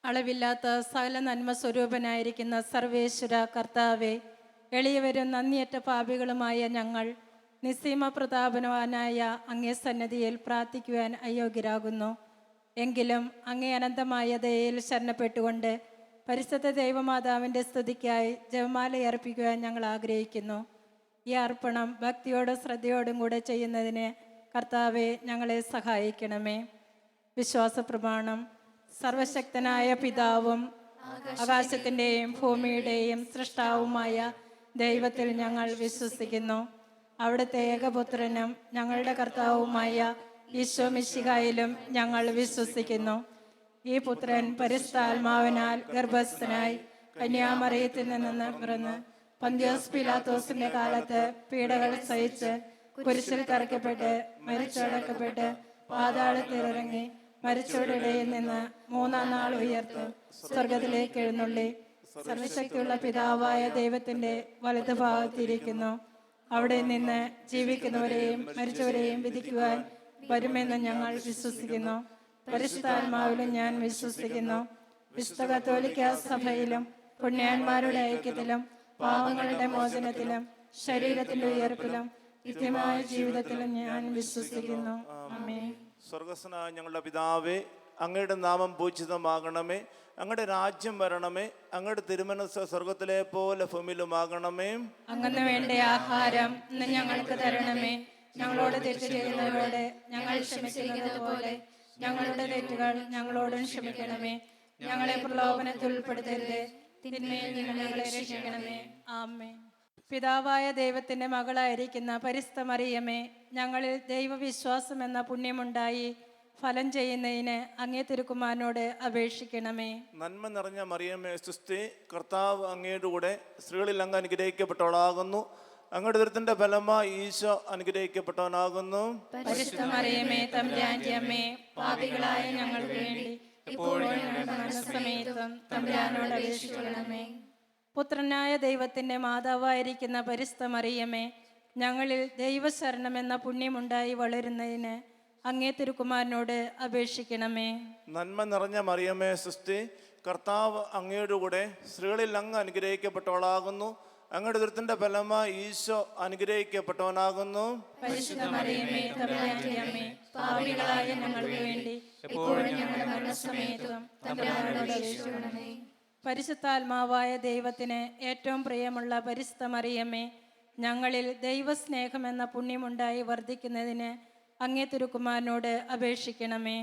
അളവില്ലാത്ത സകല നന്മ സ്വരൂപനായിരിക്കുന്ന സർവേശ്വര കർത്താവെ, എളിയവരും നന്ദിയറ്റ പാപികളുമായ ഞങ്ങൾ നിസ്സീമ പ്രതാപവാനായ അങ്ങേ സന്നിധിയിൽ പ്രാർത്ഥിക്കുവാൻ അയോഗ്യരാകുന്നു. എങ്കിലും അങ്ങേ അനന്തമായ ദയയിൽ ശരണപ്പെട്ടുകൊണ്ട് പരിശുദ്ധ ദൈവമാതാവിൻ്റെ സ്തുതിക്കായി ജപമാല അർപ്പിക്കുവാൻ ഞങ്ങൾ ആഗ്രഹിക്കുന്നു. ഈ അർപ്പണം ഭക്തിയോടും ശ്രദ്ധയോടും കൂടെ ചെയ്യുന്നതിന് കർത്താവെ ഞങ്ങളെ സഹായിക്കണമേ. വിശ്വാസ പ്രമാണം. സർവശക്തനായ പിതാവും ആകാശത്തിൻ്റെയും ഭൂമിയുടെയും സൃഷ്ടാവുമായ ദൈവത്തിൽ ഞങ്ങൾ വിശ്വസിക്കുന്നു. അവിടുത്തെ ഏകപുത്രനും ഞങ്ങളുടെ കർത്താവുമായ ഈശോ മിശിഹായിലും ഞങ്ങൾ വിശ്വസിക്കുന്നു. ഈ പുത്രൻ പരിശുദ്ധാത്മാവിനാൽ ഗർഭസ്ഥനായി കന്യാമറിയത്തിൽ നിന്ന് പിറന്ന് പന്തിയോസ് പീലാത്തോസിന്റെ കാലത്ത് പീഡകൾ സഹിച്ച് കുരിശിൽ തറയ്ക്കപ്പെട്ട് മരിച്ചടക്കപ്പെട്ട് പാതാളത്തിലിറങ്ങി മരിച്ചവരുടെ ഇടയിൽ നിന്ന് മൂന്നാം നാൾ ഉയർത്ത് സ്വർഗത്തിലേക്ക് എഴുന്നള്ളി സർവശക്തിയുള്ള പിതാവായ ദൈവത്തിന്റെ വലതുഭാഗത്തിരിക്കുന്നു. അവിടെ നിന്ന് ജീവിക്കുന്നവരെയും മരിച്ചവരെയും വിധിക്കുവാൻ വരുമെന്ന് ഞങ്ങൾ വിശ്വസിക്കുന്നു. പരിശുദ്ധാത്മാവിലും ഞാൻ വിശ്വസിക്കുന്നു. വിശുദ്ധ കത്തോലിക്ക സഭയിലും പുണ്യാന്മാരുടെ ഐക്യത്തിലും പാവങ്ങളുടെ മോചനത്തിലും ശരീരത്തിന്റെ ഉയർപ്പിലും നിത്യമായ ജീവിതത്തിലും ഞാൻ വിശ്വസിക്കുന്നു. ആമേൻ. സ്വർഗസ്വനായ ഞങ്ങളുടെ പിതാവേ, അങ്ങയുടെ നാമം പൂജിതമാകണമേ. അങ്ങയുടെ രാജ്യം വരണമേ. അങ്ങയുടെ തിരുമനസ്സ് സ്വർഗത്തിലെ പോലെ ഭൂമിയിലുമാകണമേ. അങ്ങന്ന് വേണ്ട ആഹാരം ഇന്ന് ഞങ്ങൾക്ക് തരണമേ. ഞങ്ങളോട് തെറ്റ് ചെയ്യുന്നവരോട് ഞങ്ങൾ ക്ഷമിക്കുന്നത് പോലെ ഞങ്ങളുടെ തെറ്റുകൾ ഞങ്ങളോടും ക്ഷമിക്കണമേ. ഞങ്ങളെ പ്രലോഭനത്തിൽ ഉൾപ്പെടുത്തരുത്, തിന്മയിൽ നിന്ന് ഞങ്ങളെ രക്ഷിക്കണമേ. ആമേൻ. പിതാവായ ദൈവത്തിന്റെ മകളായിരിക്കുന്ന പരിശുദ്ധ മറിയമേ, ഞങ്ങളിൽ ദൈവവിശ്വാസം എന്ന പുണ്യമുണ്ടായി ഫലം ചെയ്യുന്നതിന് അങ്ങേ തിരുക്കുമാരനോട് അപേക്ഷിക്കണമേ. നന്മ നിറഞ്ഞ മറിയമേ സുസ്തി, കർത്താവ് അങ്ങയുടെ കൂടെ സ്ത്രീകളിൽ അങ്ങ് അനുഗ്രഹിക്കപ്പെട്ടവളാകുന്നു. അങ്ങയുടെ ദുരിതത്തിന്റെ ഫലമായി ഈശോ അനുഗ്രഹിക്കപ്പെട്ടവനാകുന്നു. പരിശുദ്ധ മറിയമേ തമ്പുരാന്റെ അമ്മേ, പാപികളായ ഞങ്ങൾക്ക് വേണ്ടി ഇപ്പോഴും ഞങ്ങളുടെ മരണസമയത്തും തമ്പുരാനോട് അപേക്ഷിക്കണമേ. പുത്രനായ ദൈവത്തിന്റെ മാതാവായിരിക്കുന്ന പരിശുദ്ധ മറിയമേ, ഞങ്ങളിൽ ദൈവശരണം എന്ന പുണ്യമുണ്ടായി വളരുന്നതിന് അങ്ങേ തിരുക്കുമാരനോട് അപേക്ഷിക്കണമേ. നന്മ നിറഞ്ഞ മറിയമേ സുസ്തി, കർത്താവ് അങ്ങയുടെ കൂടെ സ്ത്രീകളിൽ അങ്ങ് അനുഗ്രഹിക്കപ്പെട്ടവളാകുന്നു. അങ്ങയുടെ ദുരിതത്തിന്റെ ഫലമായി ഈശോ അനുഗ്രഹിക്കപ്പെട്ടവനാകുന്നു. പരിശുദ്ധ മറിയമേ തമ്പുരാന്റെ അമ്മേ, പാപികളായ ഞങ്ങൾക്ക് വേണ്ടി ഇപ്പോഴും ഞങ്ങളുടെ മരണസമയത്തും തമ്പുരാനോട് അപേക്ഷിക്കണമേ. പരിശുദ്ധാത്മാവായ ദൈവത്തിന് ഏറ്റവും പ്രിയമുള്ള പരിശുദ്ധ മറിയമ്മേ, ഞങ്ങളിൽ ദൈവസ്നേഹം എന്ന പുണ്യമുണ്ടായി വർദ്ധിക്കുന്നതിന് അങ്ങേ തിരുക്കുമാരനോട് അപേക്ഷിക്കണമേ.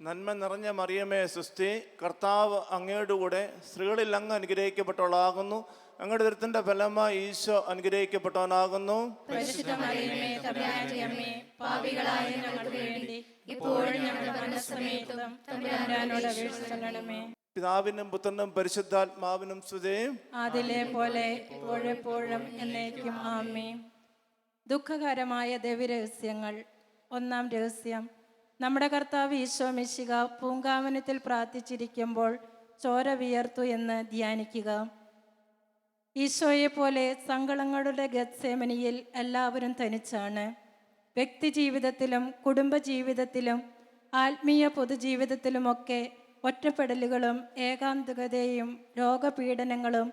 നന്മ നിറഞ്ഞ മറിയമേ സുസ്തി, കർത്താവ് അങ്ങയുടെ കൂടെ സ്ത്രീകളിൽ അങ്ങ് അനുഗ്രഹിക്കപ്പെട്ടവളാകുന്നു. അങ്ങയുടെ ദുരിതത്തിന്റെ ഫലമായി ഈശോ അനുഗ്രഹിക്കപ്പെട്ടവനാകുന്നു. പരിശുദ്ധ മറിയമേ തമ്പുരാന്റെ അമ്മേ, പാപികളായ ഞങ്ങൾക്ക് വേണ്ടി ഇപ്പോഴും ഞങ്ങളുടെ മരണസമയത്തും തമ്പുരാനോട് അപേക്ഷിക്കണമേ. പിതാവിനും പുത്രനും പരിശുദ്ധാത്മാവിനും സ്തുതി. അതിലെ പോലെ ഇപ്പോഴെപ്പോഴും എന്നേക്കും ആമേൻ. ദുഃഖകരമായ ദിവ്യരഹസ്യങ്ങൾ. ഒന്നാം രഹസ്യം. നമ്മുടെ കർത്താവ് ഈശോ മിശിഹ പൂങ്കാവനത്തിൽ പ്രാർത്ഥിച്ചിരിക്കുമ്പോൾ ചോര വിയർത്തു എന്ന് ധ്യാനിക്കുക. ഈശോയെ പോലെ സങ്കടങ്ങളുടെ ഗത്സേമനിയിൽ എല്ലാവരും തനിച്ചാണ്. വ്യക്തി ജീവിതത്തിലും കുടുംബജീവിതത്തിലും ആത്മീയ പൊതുജീവിതത്തിലുമൊക്കെ ഒറ്റപ്പെടലുകളും ഏകാന്തതയും രോഗപീഡനങ്ങളും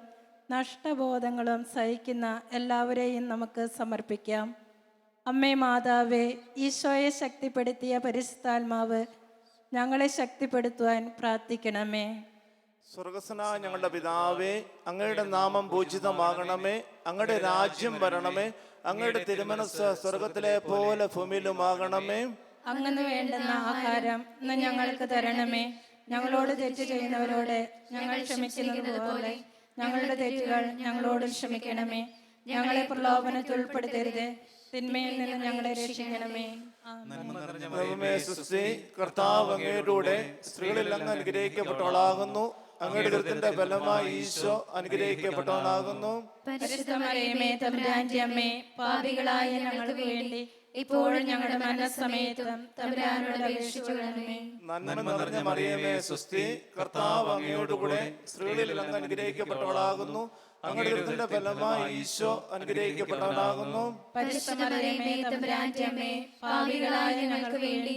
നഷ്ടബോധങ്ങളും സഹിക്കുന്ന എല്ലാവരെയും നമുക്ക് സമർപ്പിക്കാം. അമ്മേ മാതാവേ, ഈശോയെ ശക്തിപ്പെടുത്തിയ പരിശുദ്ധാത്മാവ് ഞങ്ങളെ ശക്തിപ്പെടുത്തുവാൻ പ്രാർത്ഥിക്കണമേ. സ്വർഗസ്വനായ ഞങ്ങളുടെ പിതാവേ, അങ്ങയുടെ നാമം പൂജിതമാകണമേ. അങ്ങയുടെ രാജ്യം വരണമേ. അങ്ങയുടെ തിരുമനസ്സ് സ്വർഗത്തിലെ പോലെ ഭൂമിയിലുമാകണമേ. അങ്ങന്ന് വേണ്ടുന്ന ആഹാരം ഇന്ന് ഞങ്ങൾക്ക് തരണമേ. ഞങ്ങളോട് തെറ്റ് ചെയ്യുന്നവരോട് ഞങ്ങൾ ക്ഷമിക്കുന്നത് പോലെ ഞങ്ങളുടെ തെറ്റുകൾ ഞങ്ങളോടും ക്ഷമിക്കണമേ. ഞങ്ങളെ പ്രലോഭനത്തിൽ ഉൾപ്പെടുത്തരുത്, തിന്മയിൽ നിന്ന് ഞങ്ങളെ രക്ഷിക്കണമേ. കർത്താവ് അങ്ങയുടെ കൂടെ സ്ത്രീകളിൽ അങ്ങ് അനുഗ്രഹിക്കപ്പെട്ടവളാകുന്നു. അങ്ങയുടെ ദുരിതത്തിന്റെ ഫലമായി ഈശോ അനുഗ്രഹിക്കപ്പെട്ടവനാകുന്നു. പരിശുദ്ധ മറിയമേ തമ്പുരാന്റെ അമ്മേ, പാപികളായ ഞങ്ങൾക്ക് വേണ്ടി ഇപ്പോഴും ഞങ്ങളുടെ മരണസമയത്തും തമ്പുരാനോട് അപേക്ഷിച്ചുകൊള്ളണമേ. നന്മ നിറഞ്ഞ മറിയമേ സ്വസ്തി, കർത്താവ് അങ്ങയോടുകൂടെ സ്ത്രീകളിൽ അങ്ങ് അനുഗ്രഹിക്കപ്പെട്ടവളാകുന്നു. അങ്ങയുടെ ഉദരത്തിന്റെ ഫലമായി ഈശോ അനുഗ്രഹിക്കപ്പെട്ടവനാകുന്നു. പരിശുദ്ധ മറിയമേ തമ്പുരാന്റെ അമ്മേ, പാപികളായ ഞങ്ങൾക്ക് വേണ്ടി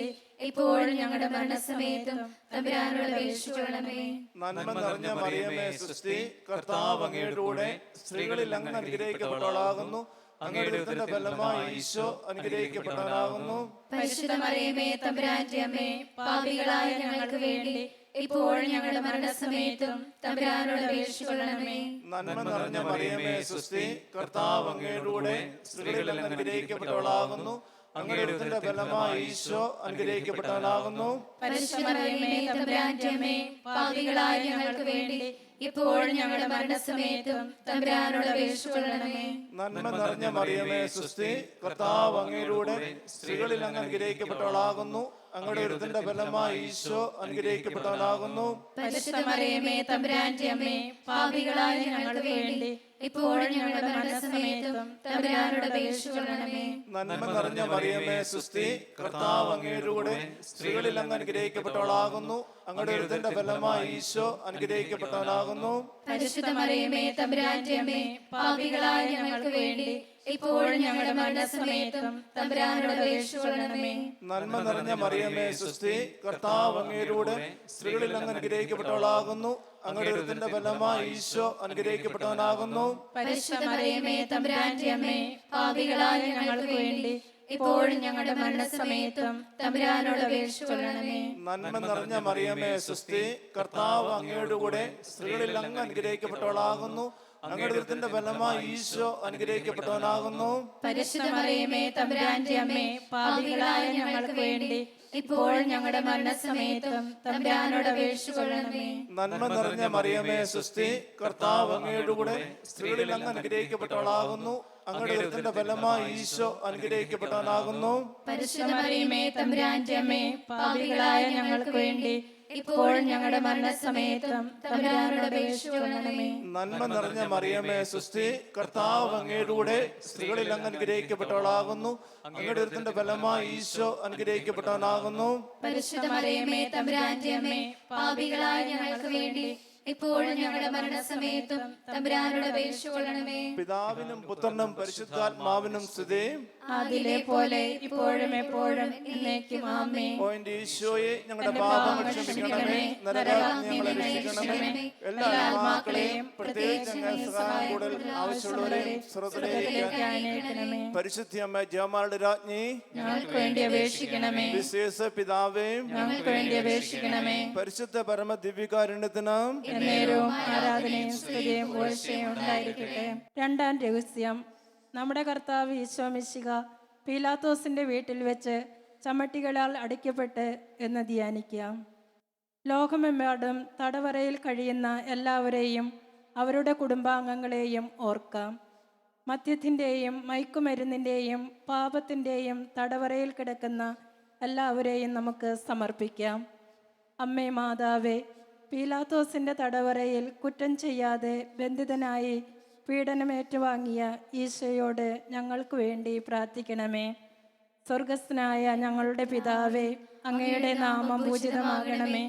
ഇപ്പോഴും ഞങ്ങളുടെ മരണസമയത്തും തമ്പുരാനോട് അപേക്ഷിച്ചുകൊള്ളണമേ. നന്മ നിറഞ്ഞ മറിയമേ സ്വസ്തി, കർത്താവ് അങ്ങയോടുകൂടെ സ്ത്രീകളിൽ അങ്ങ് അനുഗ്രഹിക്കപ്പെട്ടവളാകുന്നു. അങ്ങയുടെ ഉദരത്തിന്റെ ഫലമായി ഈശോ അനുഗ്രഹിക്കപ്പെട്ടവനാകുന്നു. പരിശുദ്ധ മറിയമേ തമ്പുരാന്റെ അമ്മേ, പാപികളായ ഞങ്ങൾക്ക് വേണ്ടി ഇപ്പോഴും ഞങ്ങളുടെ മരണസമയത്തും തമ്പുരാനോട് അപേക്ഷിച്ചുകൊള്ളണമേ. നന്മ നിറഞ്ഞ മറിയമേ സ്വസ്തി, കർത്താവ് അങ്ങയോടുകൂടെ സ്ത്രീകളിൽ അങ്ങ് അനുഗ്രഹിക്കപ്പെട്ടവളാകുന്നു. അങ്ങയുടെ ഉദരത്തിന്റെ ഫലമായി ഈശോ അനുഗ്രഹിക്കപ്പെട്ടവനാകുന്നു. പരിശുദ്ധ മറിയമേ തമ്പുരാന്റെ അമ്മേ, പാപികളായ ഞങ്ങൾക്ക് വേണ്ടി ഇപ്പോഴും ഞങ്ങളുടെ മരണസമയത്തും തമ്പുരാനോട് അപേക്ഷിച്ചുകൊള്ളണമേ. നന്മ നിറഞ്ഞ മറിയമേ സ്വസ്തി, കർത്താവ് അങ്ങയോടുകൂടെ സ്ത്രീകളിൽ അങ്ങ് അനുഗ്രഹിക്കപ്പെട്ടവളാകുന്നു. അങ്ങയുടെ ഉദരത്തിന്റെ ഫലമായി ഈശോ അനുഗ്രഹിക്കപ്പെട്ടവനാകുന്നു. പരിശുദ്ധ മറിയമേ തമ്പുരാന്റെ അമ്മേ, പാപികളായ ഞങ്ങൾക്ക് വേണ്ടി ഇപ്പോഴും ഞങ്ങളുടെ മരണസമയത്തും തമ്പുരാനോട് അപേക്ഷിച്ചുകൊള്ളണമേ. നന്മ നിറഞ്ഞ മറിയമേ സ്വസ്തി, കർത്താവ് അങ്ങയോടുകൂടെ സ്ത്രീകളിൽ അങ്ങ് അനുഗ്രഹിക്കപ്പെട്ടവളാകുന്നു. അങ്ങയുടെ ഉദരത്തിന്റെ ഫലമായി ഈശോ അനുഗ്രഹിക്കപ്പെട്ടവനാകുന്നു. പരിശുദ്ധ മറിയമേ തമ്പുരാന്റെ അമ്മേ, പാപികളായ ഞങ്ങൾക്ക് വേണ്ടി ഇപ്പോഴും ഞങ്ങളുടെ മരണസമയത്തും തമ്പുരാനോട് അപേക്ഷിച്ചുകൊള്ളണമേ. നന്മ നിറഞ്ഞ മറിയമേ സ്വസ്തി, കർത്താവ് അങ്ങയോടുകൂടെ സ്ത്രീകളിൽ അങ്ങ് അനുഗ്രഹിക്കപ്പെട്ടവളാകുന്നു. അങ്ങയുടെ ഉദരത്തിന്റെ ഫലമായി ഈശോ അനുഗ്രഹിക്കപ്പെട്ടവനാകുന്നു. പരിശുദ്ധ മറിയമേ തമ്പുരാന്റെ അമ്മേ, പാപികളായ ഞങ്ങൾക്ക് വേണ്ടി ഇപ്പോഴും ഞങ്ങളുടെ മരണസമയത്തും തമ്പുരാനോട് അപേക്ഷിച്ചുകൊള്ളണമേ. നന്മ നിറഞ്ഞ മറിയമേ സ്വസ്തി, കർത്താവ് അങ്ങയോടുകൂടെ സ്ത്രീകളിൽ അങ്ങ് അനുഗ്രഹിക്കപ്പെട്ടവളാകുന്നു. അങ്ങയുടെ ഉദരത്തിന്റെ ഫലമായി ഈശോ അനുഗ്രഹിക്കപ്പെട്ടവനാകുന്നു. പരിശുദ്ധ മറിയമേ തമ്പുരാന്റെ അമ്മേ, പാപികളായ ഞങ്ങൾക്ക് വേണ്ടി ഇപ്പോഴും ഞങ്ങളുടെ മരണസമയത്തും തമ്പുരാനോട് അപേക്ഷിച്ചുകൊള്ളണമേ. നന്മ നിറഞ്ഞ മറിയമേ സ്വസ്തി, കർത്താവ് അങ്ങയോടുകൂടെ സ്ത്രീകളിൽ അങ്ങ് അനുഗ്രഹിക്കപ്പെട്ടവളാകുന്നു. അങ്ങയുടെ ഉദരത്തിന്റെ ഫലമായി ഈശോ അനുഗ്രഹിക്കപ്പെട്ടവനാകുന്നു. പരിശുദ്ധ മറിയമേ തമ്പുരാന്റെ അമ്മേ, പാപികളായ ഞങ്ങൾക്ക് വേണ്ടി ഇപ്പോഴും ഞങ്ങളുടെ മരണസമയത്തും തമ്പുരാനോട് അപേക്ഷിച്ചുകൊള്ളണമേ. നന്മ നിറഞ്ഞ മറിയമേ സ്വസ്തി, കർത്താവ് അങ്ങയോടുകൂടെ സ്ത്രീകളിൽ അങ്ങ് അനുഗ്രഹിക്കപ്പെട്ടവളാകുന്നു. അങ്ങയുടെ ഉദരത്തിന്റെ ഫലമായി ഈശോ അനുഗ്രഹിക്കപ്പെട്ടവനാകുന്നു. പരിശുദ്ധ മറിയമേ തമ്പുരാന്റെ അമ്മേ, പാപികളായ ഞങ്ങൾക്ക് വേണ്ടി ഇപ്പോഴും ഞങ്ങളുടെ മരണസമയത്തും തമ്പുരാനോട് അപേക്ഷിച്ചുകൊള്ളണമേ. പിതാവിനും പുത്രനും പരിശുദ്ധാത്മാവിനും സ്തുതി. അതിലെ പോലെ ഇപ്പോഴും എപ്പോഴും എന്നേക്കും ആമേൻ. ഓ എന്റെ ഈശോയെ, ഞങ്ങളുടെ പാപങ്ങൾ ക്ഷമിക്കണമേ, നരകാഗ്നി ഞങ്ങളെ രക്ഷിക്കണമേ. എല്ലാ ആത്മാക്കളെയും പ്രത്യേകിച്ച് ഞങ്ങൾ സഹായം കൂടുതൽ ആവശ്യമുള്ളവരെയും സ്വർഗ്ഗത്തിലേക്ക് അയക്കണമേ. പരിശുദ്ധ അമ്മ ജയമാരുടെ രാജ്ഞി, ഞങ്ങൾക്ക് വേണ്ടി അപേക്ഷിക്കണമേ. വിശേഷ പിതാവേ, ഞങ്ങൾക്ക് വേണ്ടി അപേക്ഷിക്കണമേ. പരിശുദ്ധ പരമ ദിവ്യകാരുണ്യത്തിനും എന്നേരവും ആരാധനയും സ്തുതിയും പുകഴ്ചയും ഉണ്ടായിരിക്കട്ടെ. രണ്ടാം രഹസ്യം, നമ്മുടെ കർത്താവ് ഈശോ മിശിഹ പീലാത്തോസിന്റെ വീട്ടിൽ വെച്ച് ചമ്മട്ടികളാൽ അടിക്കപ്പെട്ട് എന്ന് ധ്യാനിക്കാം. ലോകമെമ്പാടും തടവറയിൽ കഴിയുന്ന എല്ലാവരെയും അവരുടെ കുടുംബാംഗങ്ങളെയും ഓർക്കാം. മദ്യത്തിൻ്റെയും മയക്കുമരുന്നിൻ്റെയും പാപത്തിൻ്റെയും തടവറയിൽ കിടക്കുന്ന എല്ലാവരെയും നമുക്ക് സമർപ്പിക്കാം. അമ്മേ മാതാവേ, പീലാത്തോസിൻ്റെ തടവറയിൽ കുറ്റം ചെയ്യാതെ ബന്ധിതനായി പീഡനമേറ്റുവാങ്ങിയ ഈശോയോട് ഞങ്ങൾക്ക് വേണ്ടി പ്രാർത്ഥിക്കണമേ. സ്വർഗസ്ഥനായ ഞങ്ങളുടെ പിതാവേ, അങ്ങയുടെ നാമം പൂജിതമാകണമേ.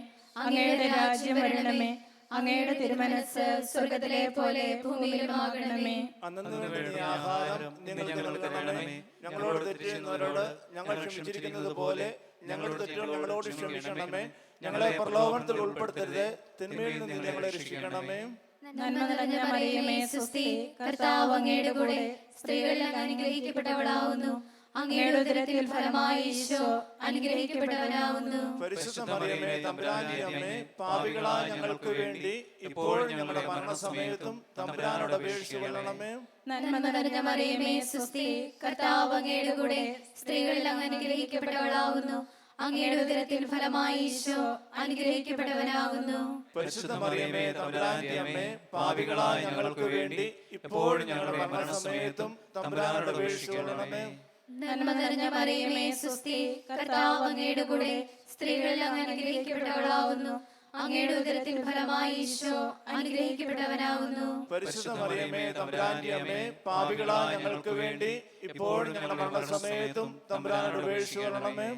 അങ്ങയുടെ രാജ്യം വരണമേ. അങ്ങയുടെ തിരുമനസ്സ് സ്വർഗത്തിലെ പോലെ ഭൂമിയിലുമാകണമേ. അന്നന്ന് വേണ്ട ആഹാരം ഞങ്ങൾക്ക് തരണമേ. ഞങ്ങളോട് തെറ്റ് ചെയ്യുന്നവരോട് ഞങ്ങൾ ക്ഷമിച്ചിരിക്കുന്നത് പോലെ ഞങ്ങളുടെ തെറ്റുകൾ ഞങ്ങളോട് ക്ഷമിക്കണമേ. ഞങ്ങളെ പ്രലോഭനത്തിൽ ഉൾപ്പെടുത്തരുത്, തിന്മയിൽ നിന്ന് ഞങ്ങളെ രക്ഷിക്കണമേ. നന്മ നിറഞ്ഞ മറിയമേ സ്വസ്തി, കർത്താവ് അങ്ങയുടെ കൂടെ സ്ത്രീകളിൽ അങ്ങ് അനുഗ്രഹിക്കപ്പെട്ടവളാവുന്നു. അങ്ങയുടെ ഉദരത്തിൽ ഫലമായി ഈശോ അനുഗ്രഹിക്കപ്പെട്ടവനാവുന്നു. പരിശുദ്ധ മറിയമേ തമ്പുരാന്റെ അമ്മേ, പാപികളായ ഞങ്ങൾക്ക് വേണ്ടി ഇപ്പോഴും ഞങ്ങളുടെ മരണസമയത്തും തമ്പുരാനോട് അപേക്ഷിച്ചുകൊള്ളണമേ. നന്മ നിറഞ്ഞ മറിയമേ സ്വസ്തി, കർത്താവ് അങ്ങയുടെ കൂടെ സ്ത്രീകളിൽ അങ്ങ് അനുഗ്രഹിക്കപ്പെട്ടവളാവുന്നു. അങ്ങയുടെ ഉദരത്തിൽ ഫലമായി ഈശോ അനുഗ്രഹിക്കപ്പെട്ടവനാകുന്നു. പരിശുദ്ധ മറിയമേ തമ്പുരാന്റെ അമ്മേ, പാപികളായ ഞങ്ങൾക്ക് വേണ്ടി ഇപ്പോഴും ഞങ്ങളുടെ മരണസമയത്തും തമ്പുരാനോട് അപേക്ഷിച്ചുകൊള്ളണമേ. നന്മ നിറഞ്ഞ മറിയമേ സ്വസ്തി, കർത്താവ് അങ്ങയുടെ കൂടെ സ്ത്രീകളിൽ അങ്ങ് അനുഗ്രഹിക്കപ്പെട്ടവളാവുന്നു. അങ്ങയുടെ ഉദരത്തിൻ ഫലമായി ഈശോ അനുഗ്രഹിക്കപ്പെട്ടവനാകുന്നു. പരിശുദ്ധ മറിയമേ തമ്പുരാന്റെ അമ്മേ, പാപികളായ ഞങ്ങൾക്ക് വേണ്ടി ഇപ്പോഴും ഞങ്ങളുടെ മരണസമയത്തും തമ്പുരാനോട് അപേക്ഷിച്ചു കൊള്ളണമേ.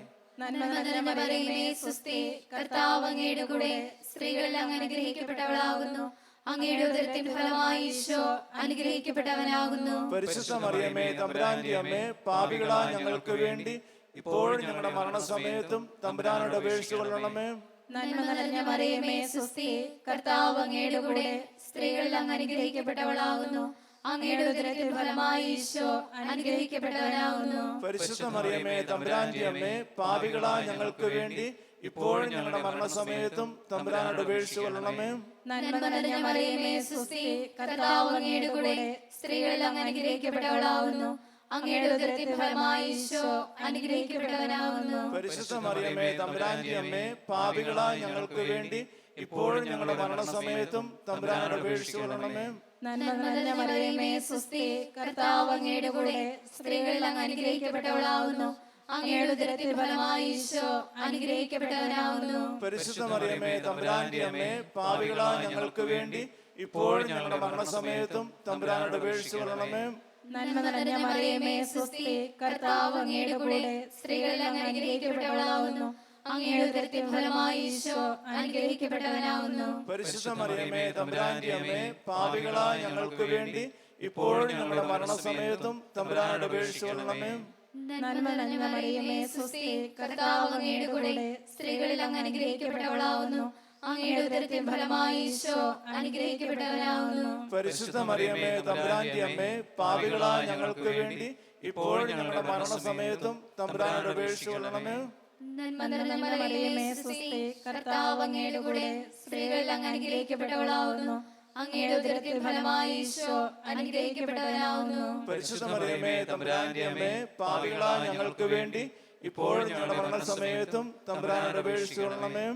നന്മ നിറഞ്ഞ മറിയമേ സ്വസ്തി, കർത്താവ് അങ്ങയുടെ കൂടെ സ്ത്രീകളിൽ അങ്ങ് അനുഗ്രഹിക്കപ്പെട്ടവളാകുന്നു. അങ്ങയുടെ ഉദരത്തിൻ ഫലമായി ഈശോ അനുഗ്രഹിക്കപ്പെട്ടവനാകുന്നു. പരിശുദ്ധ മറിയമേ തമ്പുരാന്റെ അമ്മേ, പാപികളായ ഞങ്ങൾക്ക് വേണ്ടി ഇപ്പോഴും ഞങ്ങളുടെ മരണസമയത്തും തമ്പുരാനോട് അപേക്ഷിച്ചു കൊള്ളണമേ. നന്മ നിറഞ്ഞ മറിയമേ സ്വസ്തി, കർത്താവ് അങ്ങയുടെ കൂടെ സ്ത്രീകളിൽ അങ്ങ് അനുഗ്രഹിക്കപ്പെട്ടവളാകുന്നു. അങ്ങയുടെ ഉദരത്തിൻ ഫലമായി ഈശോ അനുഗ്രഹിക്കപ്പെട്ടവനാകുന്നു. പരിശുദ്ധ മറിയമേ തമ്പുരാന്റെ അമ്മേ, പാപികളായ ഞങ്ങൾക്ക് വേണ്ടി ഇപ്പോഴും ഞങ്ങളുടെ മരണസമയത്തും തമ്പുരാനോട് അപേക്ഷിച്ചു കൊള്ളണമേ. നന്മ നിറഞ്ഞ മറിയമേ സ്വസ്തി, കർത്താവ് അങ്ങയുടെ കൂടെ സ്ത്രീകളിൽ അങ്ങ് അനുഗ്രഹിക്കപ്പെട്ടവളാകുന്നു. അങ്ങയുടെ ഉദരത്തിൻ ഫലമായി ഈശോ അനുഗ്രഹിക്കപ്പെട്ടവനാകുന്നു. പരിശുദ്ധ മറിയമേ തമ്പുരാന്റെ അമ്മേ, പാപികളായ ഞങ്ങൾക്ക് വേണ്ടി ഇപ്പോഴും ഞങ്ങളുടെ മരണസമയത്തും തമ്പുരാനോട് അപേക്ഷിച്ചു കൊള്ളണമേ. നന്മ നിറഞ്ഞ മറിയമേ സ്വസ്തി, കർത്താവ് അങ്ങയുടെ കൂടെ സ്ത്രീകളിൽ അങ്ങ് അനുഗ്രഹിക്കപ്പെട്ടവളാകുന്നു. അങ്ങയുടെ ഉദരത്തിൻ ഫലമായി ഈശോ അനുഗ്രഹിക്കപ്പെട്ടവനാകുന്നു. പരിശുദ്ധ മറിയമേ തമ്പുരാന്റെ അമ്മേ, പാപികളായ ഞങ്ങൾക്ക് വേണ്ടി ഇപ്പോഴും ഞങ്ങളുടെ മരണസമയത്തും തമ്പുരാനോട് അപേക്ഷിച്ചു കൊള്ളണമേ. നന്മ നിറഞ്ഞ മറിയമേ സ്വസ്തി, കർത്താവ് അങ്ങയുടെ കൂടെ സ്ത്രീകളിൽ അങ്ങ് അനുഗ്രഹിക്കപ്പെട്ടവളാകുന്നു. അങ്ങയുടെ ഉദരത്തിൻ ഫലമായി ഈശോ അനുഗ്രഹിക്കപ്പെട്ടവനാകുന്നു. പരിശുദ്ധ മറിയമേ തമ്പുരാന്റെ അമ്മേ, പാപികളായ ഞങ്ങൾക്ക് വേണ്ടി ഇപ്പോഴും ഞങ്ങളുടെ മരണസമയത്തും തമ്പുരാനോട് അപേക്ഷിച്ചു കൊള്ളണമേ. നന്മ നിറഞ്ഞ മറിയമേ സ്വസ്തി, കർത്താവ് അങ്ങയുടെ കൂടെ സ്ത്രീകളിൽ അങ്ങ് അനുഗ്രഹിക്കപ്പെട്ടവളാകുന്നു. അങ്ങയുടെ ഉദരത്തിൻ ഫലമായി ഈശോ അനുഗ്രഹിക്കപ്പെട്ടവനാകുന്നു. പരിശുദ്ധ മറിയമേ തമ്പുരാന്റെ അമ്മേ, പാപികളായ ഞങ്ങൾക്ക് വേണ്ടി ഇപ്പോഴും ഞങ്ങളുടെ മരണസമയത്തും തമ്പുരാനോട് അപേക്ഷിച്ചു കൊള്ളണമേ. നന്മ നിറഞ്ഞ മറിയമേ സ്വസ്തി, കർത്താവ് അങ്ങയുടെ കൂടെ സ്ത്രീകളിൽ അങ്ങ് അനുഗ്രഹിക്കപ്പെട്ടവളാകുന്നു. അങ്ങയുടെ ഉദരത്തിൻ ഫലമായി ഈശോ അനുഗ്രഹിക്കപ്പെട്ടവനാകുന്നു. പരിശുദ്ധ മറിയമേ തമ്പുരാന്റെ അമ്മേ, പാപികളായ ഞങ്ങൾക്ക് വേണ്ടി ഇപ്പോഴും ഞങ്ങളുടെ മരണസമയത്തും തമ്പുരാനോട് അപേക്ഷിച്ചു കൊള്ളണമേ.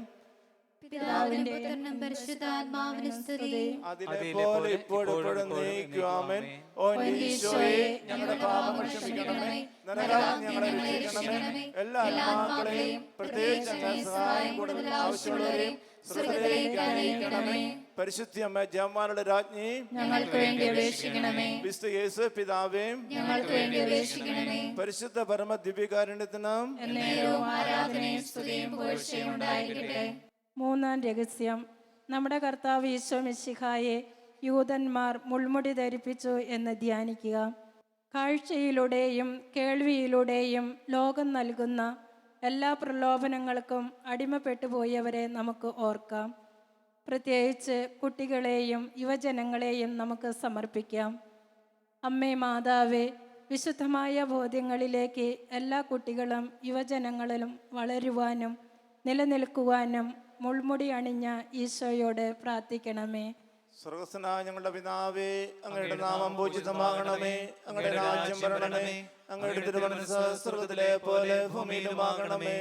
പിതാവിന്റെ പുത്രനും പരിശുദ്ധാത്മാവിനും സ്തുതി. അതിനെപ്പോലെ ഇപ്പോഴും നീക്കും. ആമേൻ. ഓ എന്റെ ഈശോയെ, ഞങ്ങളുടെ പാപങ്ങൾ ക്ഷമിക്കണമേ, നരകാഗ്നി ഞങ്ങളെ രക്ഷിക്കണമേ. എല്ലാ ആത്മാക്കളെയും പ്രത്യേകിച്ച് അങ്ങ് സഹായം കൂടുതൽ ആവശ്യമുള്ളവരെയും സ്വർഗ്ഗത്തിലേക്ക് അനയിക്കണമേ. പരിശുദ്ധ അമ്മ ജപമാലയുടെ രാജ്ഞി, ഞങ്ങൾക്ക് വേണ്ടി അപേക്ഷിക്കണമേ. വിശുദ്ധ യേശു പിതാവേ, ഞങ്ങൾക്ക് വേണ്ടി അപേക്ഷിക്കണമേ. പരിശുദ്ധ പരമ ദിവ്യകാരുണ്യത്തിനും എന്നേരവും ആരാധനയും സ്തുതിയും പുകഴ്ചയും ഉണ്ടായിരിക്കട്ടെ. മൂന്നാം രഹസ്യം, നമ്മുടെ കർത്താവ് ഈശോ മിശിഹായെ യൂതന്മാർ മുൾമുടി ധരിപ്പിച്ചു എന്ന് ധ്യാനിക്കുക. കാഴ്ചയിലൂടെയും കേൾവിയിലൂടെയും ലോകം നൽകുന്ന എല്ലാ പ്രലോഭനങ്ങൾക്കും അടിമപ്പെട്ടു പോയവരെ നമുക്ക് ഓർക്കാം. പ്രത്യേകിച്ച് കുട്ടികളെയും യുവജനങ്ങളെയും നമുക്ക് സമർപ്പിക്കാം. അമ്മേ മാതാവേ, വിശുദ്ധമായ ബോധ്യങ്ങളിലേക്ക് എല്ലാ കുട്ടികളും യുവജനങ്ങളിലും വളരുവാനും നിലനിൽക്കുവാനും മുൾമുടി അണിഞ്ഞ ഈശോയോട് പ്രാർത്ഥിക്കണമേ. സ്വർഗ്ഗസ്ഥനായ ഞങ്ങളുടെ പിതാവേ, അങ്ങയുടെ നാമം പൂജിതമാകണമേ, അങ്ങയുടെ രാജ്യം വരണമേ, അങ്ങയുടെ തിരുമനസ്സ് സ്വർഗ്ഗത്തിലെ പോലെ ഭൂമിയിലുമാകണമേ.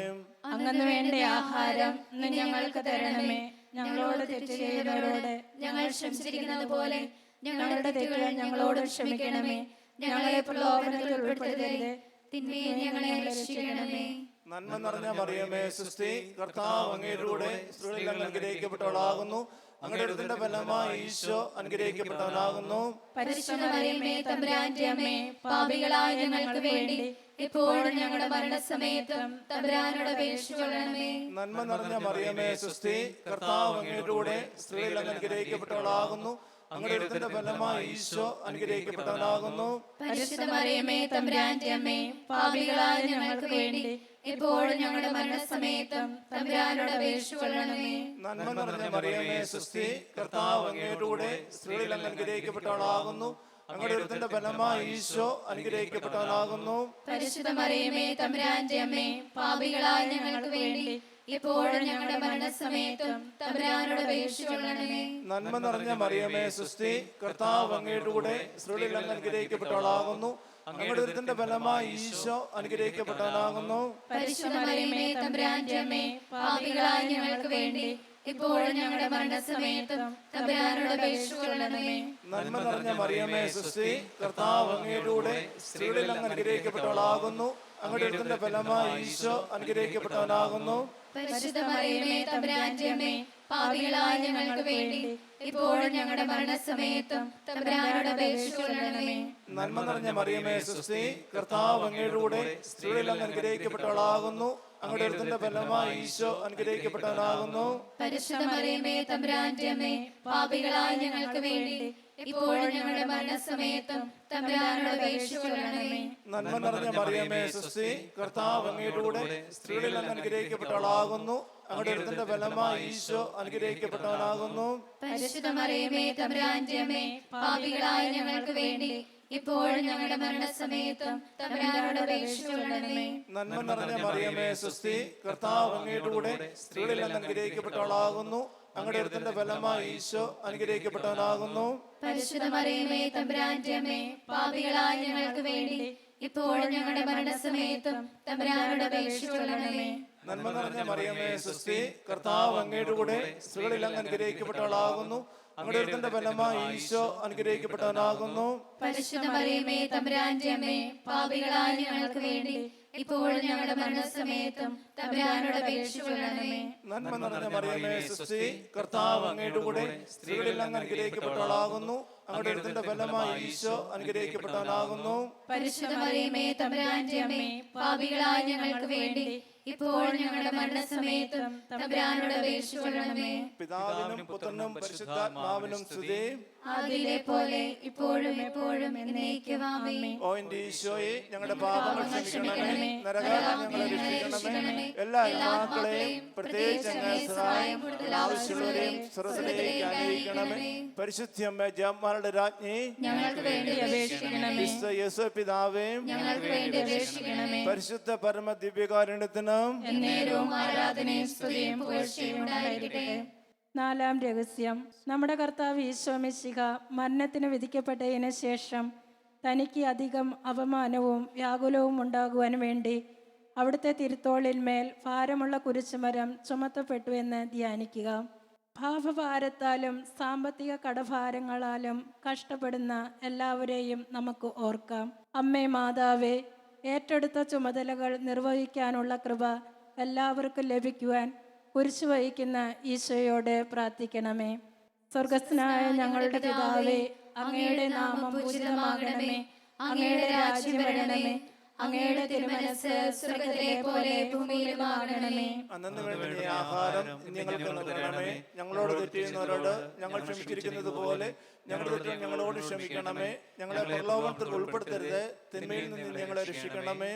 അങ്ങന്ന് വേണ്ട ആഹാരം ഇന്ന് ഞങ്ങൾക്ക് തരണമേ. ഞങ്ങളോട് തെറ്റ് ചെയ്യുന്നവരോട് ഞങ്ങൾ ക്ഷമിച്ചിരിക്കുന്നത് പോലെ ഞങ്ങളുടെ തെറ്റുകൾ ഞങ്ങളോട് ക്ഷമിക്കണമേ. ഞങ്ങളെ പ്രലോഭനത്തിൽ ഉൾപ്പെടുത്തരുത്, തിന്മയെ ഞങ്ങളെ രക്ഷിക്കണമേ. നന്മ നിറഞ്ഞ മറിയമേ സുസ്തി, കർത്താവ് അങ്ങയുടെ കൂടെ സ്ത്രീകളിൽ അങ്ങ് അനുഗ്രഹിക്കപ്പെട്ടവളാകുന്നു. അങ്ങയുടെ ഉദരത്തിന്റെ ഫലമായി ഈശോ അനുഗ്രഹിക്കപ്പെട്ടവനാകുന്നു. പരിശുദ്ധ മറിയമേ തമ്പുരാന്റെ അമ്മേ, പാപികളായ ഞങ്ങൾക്ക് വേണ്ടി ഇപ്പോഴും ഞങ്ങളുടെ മരണസമയത്തും തമ്പുരാനോട് അപേക്ഷിച്ചുകൊള്ളണമേ. നന്മ നിറഞ്ഞ മറിയമേ സുസ്തി, കർത്താവ് അങ്ങയുടെ കൂടെ സ്ത്രീകളിൽ അങ്ങ് അനുഗ്രഹിക്കപ്പെട്ടവളാകുന്നു. അങ്ങയുടെ ഉദരത്തിന്റെ ഫലമായി ഈശോ അനുഗ്രഹിക്കപ്പെട്ടവനാകുന്നു. പരിശുദ്ധ മറിയമേ തമ്പുരാന്റെ അമ്മേ, പാപികളായ ഞങ്ങൾക്ക് വേണ്ടി ഇപ്പോഴും ഞങ്ങളുടെ മരണസമയത്തും തമ്പുരാനോട് അപേക്ഷിച്ചുകൊള്ളണമേ. നന്മ നിറഞ്ഞ മറിയമേ സുസ്തി, കർത്താവ് അങ്ങയുടെ കൂടെ സ്ത്രീകളിൽ അങ്ങ് അനുഗ്രഹിക്കപ്പെട്ടവളാകുന്നു. അങ്ങയുടെ ഉദരത്തിന്റെ ഫലമായി ഈശോ അനുഗ്രഹിക്കപ്പെട്ടവനാകുന്നു. പരിശുദ്ധ മറിയമേ തമ്പുരാന്റെ അമ്മേ, പാപികളായ ഞങ്ങൾക്ക് വേണ്ടി ഇപ്പോഴും ഞങ്ങളുടെ മരണസമയത്തും തമ്പുരാനോട് അപേക്ഷിച്ചുകൊള്ളണമേ. നന്മ നിറഞ്ഞ മറിയമേ സുസ്തി, കർത്താവ് അങ്ങയുടെ കൂടെ സ്ത്രീകളിൽ അങ്ങ് അനുഗ്രഹിക്കപ്പെട്ടവളാകുന്നു. അങ്ങയുടെ ഉദരത്തിന്റെ ഫലമായി ഈശോ അനുഗ്രഹിക്കപ്പെട്ടവനാകുന്നു. പരിശുദ്ധ മറിയമേ തമ്പുരാന്റെ അമ്മേ, പാപികളായ ഞങ്ങൾക്ക് വേണ്ടി ഇപ്പോഴും ഞങ്ങളുടെ മരണസമയത്തും തമ്പുരാനോട് അപേക്ഷിച്ചുകൊള്ളണമേ. നന്മ നിറഞ്ഞ മറിയമേ സുസ്തി, കർത്താവ് അങ്ങയുടെ കൂടെ സ്ത്രീകളിൽ അങ്ങ് അനുഗ്രഹിക്കപ്പെട്ടവളാകുന്നു. അങ്ങയുടെ ഉദരത്തിന്റെ ഫലമായി ഈശോ അനുഗ്രഹിക്കപ്പെട്ടവനാകുന്നു. പരിശുദ്ധ മറിയമേ തമ്പുരാന്റെ അമ്മേ, പാപികളായ ഞങ്ങൾക്ക് വേണ്ടി ഇപ്പോഴും ഞങ്ങളുടെ മരണസമയത്തും തമ്പുരാനോട് അപേക്ഷിച്ചുകൊള്ളണമേ. നന്മ നിറഞ്ഞ മറിയമേ സ്വസ്തി, കർത്താവ് അങ്ങയുടെ കൂടെ സ്ത്രീകളിൽ അങ്ങ് അനുഗ്രഹിക്കപ്പെട്ടവളാകുന്നു. അങ്ങയുടെ ഉദരത്തിന്റെ ഫലമായി ഈശോ അനുഗ്രഹിക്കപ്പെട്ടവനാകുന്നു. പരിശുദ്ധ മറിയമേ തമ്പുരാന്റെ അമ്മേ, പാപികളായ ഞങ്ങൾക്ക് വേണ്ടി ഇപ്പോഴും ഞങ്ങളുടെ മരണസമയത്തും തമ്പുരാനോട് അപേക്ഷിച്ചുകൊള്ളണമേ. നന്മ നിറഞ്ഞ മറിയമേ സ്വസ്തി, കർത്താവ് അങ്ങയുടെ കൂടെ സ്ത്രീകളിൽ അങ്ങ് അനുഗ്രഹിക്കപ്പെട്ടവളാകുന്നു. അങ്ങയുടെ ഉദരത്തിന്റെ ഫലമായി ഈശോ അനുഗ്രഹിക്കപ്പെട്ടവനാകുന്നു. പരിശുദ്ധ മറിയമേ തമ്പുരാന്റെ അമ്മേ, പാപികളായ ഞങ്ങൾക്ക് വേണ്ടി ഇപ്പോഴും ഞങ്ങളുടെ മരണസമയത്തും തമ്പുരാനോട് അപേക്ഷിച്ചുകൊള്ളണമേ. നന്മ നിറഞ്ഞ മറിയമേ സ്വസ്തി, കർത്താവ് അങ്ങയുടെ കൂടെ സ്ത്രീകളിൽ അങ്ങ് അനുഗ്രഹിക്കപ്പെട്ടവളാകുന്നു. അങ്ങയുടെ ഉദരത്തിന്റെ ഫലമായി ഈശോ അനുഗ്രഹിക്കപ്പെട്ടവനാകുന്നു. പരിശുദ്ധ മറിയമേ തമ്പുരാന്റെ അമ്മേ, പാപികളായ ഞങ്ങൾക്ക് വേണ്ടി ഇപ്പോഴും ഞങ്ങളുടെ മരണസമയത്തും തമ്പുരാനോട് അപേക്ഷിച്ചുകൊള്ളണമേ. നന്മ നിറഞ്ഞ മറിയമേ സ്വസ്തി, കർത്താവ് അങ്ങയുടെ കൂടെ സ്ത്രീകളിൽ അങ്ങ് അനുഗ്രഹിക്കപ്പെട്ടവളാകുന്നു. അങ്ങയുടെ ഉദരത്തിന്റെ ഫലമായി ഈശോ അനുഗ്രഹിക്കപ്പെട്ടവനാകുന്നു. പരിശുദ്ധ മറിയമേ തമ്പുരാന്റെ അമ്മേ, പാപികളായ ഞങ്ങൾക്ക് വേണ്ടി ഇപ്പോഴും ഞങ്ങളുടെ മരണസമയത്തും തമ്പുരാനോട് അപേക്ഷിച്ചുകൊള്ളണമേ. നന്മ നിറഞ്ഞ മറിയമേ സ്വസ്തി, കർത്താവ് അങ്ങയുടെ കൂടെ സ്ത്രീകളിൽ അങ്ങ് അനുഗ്രഹിക്കപ്പെട്ടവളാകുന്നു. അങ്ങയുടെ ഉദരത്തിന്റെ ഫലമായി ഈശോ അനുഗ്രഹിക്കപ്പെട്ടവനാകുന്നു. പരിശുദ്ധ മറിയമേ തമ്പുരാന്റെ അമ്മേ, പാപികളായ ഞങ്ങൾക്ക് വേണ്ടി ഇപ്പോഴും ഞങ്ങളുടെ മരണസമയത്തും തമ്പുരാനോട് അപേക്ഷിച്ചുകൊള്ളണമേ. പിതാവിനും പുത്രനും പരിശുദ്ധാത്മാവിനും സ്തുതി. അതിലെ പോലെ ഇപ്പോഴും എപ്പോഴും എന്നേക്കും ആമേൻ. ഓ എന്റെ ഈശോയെ, ഞങ്ങളുടെ പാപങ്ങൾ ക്ഷമിക്കണമേ, നരകാഗ്നി ഞങ്ങളെ രക്ഷിക്കണമേ. എല്ലാ ആത്മാക്കളെയും പ്രത്യേകിച്ച് അങ്ങേ സഹായം ആവശ്യമുള്ളവരെയും സ്വർഗ്ഗത്തിലേക്ക് അനുഗ്രഹിക്കണമേ. പരിശുദ്ധയമ്മേ, ജപമാലയുടെ രാജ്ഞി, ഞങ്ങൾക്ക് വേണ്ടി അപേക്ഷിക്കണമേ. വിശുദ്ധ യേശു പിതാവേ, ഞങ്ങൾക്ക് വേണ്ടി അപേക്ഷിക്കണമേ. പരിശുദ്ധ പരമ ദിവ്യകാരുണ്യത്തിന് എന്നേരവും ആരാധനയും സ്തുതിയും പുകഴ്ചയും ഉണ്ടായിരിക്കട്ടെ. നാലാം രഹസ്യം. നമ്മുടെ കർത്താവ് ഈശോ മിശിഹ മരണത്തിന് വിധിക്കപ്പെട്ടതിന് ശേഷം തനിക്ക് അധികം അപമാനവും വ്യാകുലവും ഉണ്ടാകുവാൻ വേണ്ടി അവിടുത്തെ തിരുത്തോളിന്മേൽ ഭാരമുള്ള കുരിശുമരം ചുമത്തപ്പെട്ടു എന്ന് ധ്യാനിക്കുക. ഭാവഭാരത്താലും സാമ്പത്തിക കടഭാരങ്ങളാലും കഷ്ടപ്പെടുന്ന എല്ലാവരെയും നമുക്ക് ഓർക്കാം. അമ്മേ മാതാവേ, ഏറ്റെടുത്ത ചുമതലകൾ നിർവഹിക്കാനുള്ള കൃപ എല്ലാവർക്കും ലഭിക്കുവാൻ കുരിശു വഹിക്കുന്ന ഈശോയോട് പ്രാർത്ഥിക്കണമേ. സ്വർഗസ്ഥനായ ഞങ്ങളുടെ പിതാവേ, അങ്ങയുടെ നാമം പൂജിതമാകണമേ. അങ്ങയുടെ രാജ്യം വരണമേ. അങ്ങയുടെ തിരുമനസ്സ് സ്വർഗ്ഗത്തിലെ പോലെ ഭൂമിയിലുമാകണമേ. അന്നു വേണ്ട ആഹാരം ഞങ്ങൾക്ക് നൽകണമേ. ഞങ്ങളോട് തെറ്റിയുന്നവരോട് ഞങ്ങൾ ക്ഷമിച്ചിരിക്കുന്നത് പോലെ ഞങ്ങളുടെ തെറ്റുകൾ ഞങ്ങളോട് ക്ഷമിക്കണമേ. ഞങ്ങളെ പ്രലോഭനത്തിൽ ഉൾപ്പെടുത്തരുത്, തിന്മയിൽ നിന്ന് ഞങ്ങളെ രക്ഷിക്കണമേ.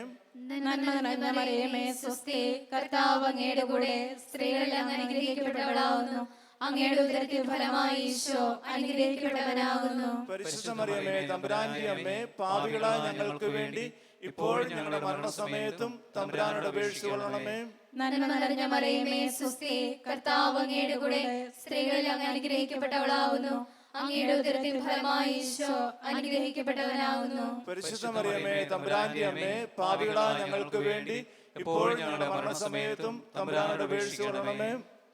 നന്മ നിറഞ്ഞ മറിയമേ സ്വസ്തി, കർത്താവ് അങ്ങയുടെ കൂടെ സ്ത്രീകളിൽ അങ്ങ് അനുഗ്രഹിക്കപ്പെട്ടവളാവുന്നു. അങ്ങയുടെ ഉദരത്തിൽ ഫലമായി ഈശോ അനുഗ്രഹിക്കപ്പെട്ടവനാകുന്നു. പരിശുദ്ധ മറിയമേ തമ്പുരാന്റെ അമ്മേ, പാപികളായ ഞങ്ങൾക്ക് വേണ്ടി ഇപ്പോഴും ഞങ്ങളുടെ മരണസമയത്തും തമ്പുരാനോട് അപേക്ഷിച്ചുകൊള്ളണമേ. നന്മ നിറഞ്ഞ മറിയമേ സ്വസ്തി, കർത്താവ് അങ്ങയുടെ കൂടെ സ്ത്രീകളിൽ അങ്ങ് അനുഗ്രഹിക്കപ്പെട്ടവളാവുന്നു. അങ്ങയുടെ ഉദരത്തിൽ ഫലമായി ഈശോ അനുഗ്രഹിക്കപ്പെട്ടവനാകുന്നു. പരിശുദ്ധ മറിയമേ തമ്പുരാന്റെ അമ്മേ, പാപികളായ ഞങ്ങൾക്ക് വേണ്ടി ഇപ്പോഴും ഞങ്ങളുടെ മരണസമയത്തും തമ്പുരാനോട് അപേക്ഷിച്ചുകൊള്ളണമേ.